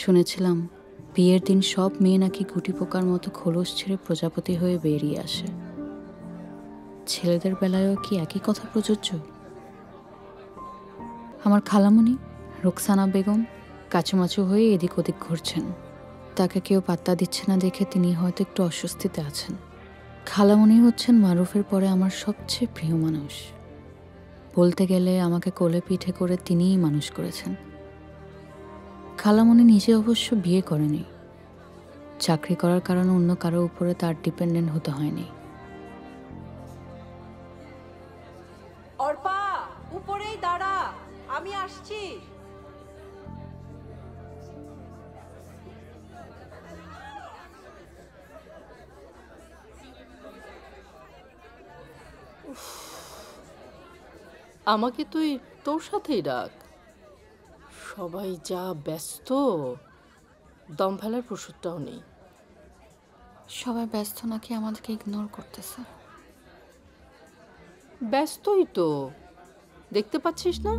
শুনেছিলাম বিয়ের দিন সব মেয়ে নাকি গুটি পোকার মতো খোলস ছেড়ে প্রজাপতি হয়ে বেরিয়ে আসে। ছেলেদের বেলায়ও কি একই কথা প্রযোজ্য? আমার খালামণি রোকসানা বেগম কাচুমাচু হয়ে এদিক ওদিক ঘুরছেন। তাকে কেউ পাত্তা দিচ্ছে না দেখে তিনি হয়তো একটু অস্বস্তিতে আছেন। খালামণি হচ্ছেন মারুফের পরে আমার সবচেয়ে প্রিয় মানুষ। বলতে গেলে আমাকে কোলে পিঠে করে তিনিই মানুষ করেছেন। খালামণি নিজে অবশ্য বিয়ে করেনি, চাকরি করার কারণে অন্য কারো উপরে তার ডিপেন্ডেন্ট হতে হয়নি। অর্পা, উপরেই দাঁড়া, আমি আসছি। আমাকে তুই তোর সাথেই ডাক। সবাই যা ব্যস্ত, দম ফেলার প্রস্তুতটাও নেই। সবাই ব্যস্ত নাকি আমাদেরকে ইগনোর করতেছে? ব্যস্তই তো, দেখতে পাচ্ছিস না?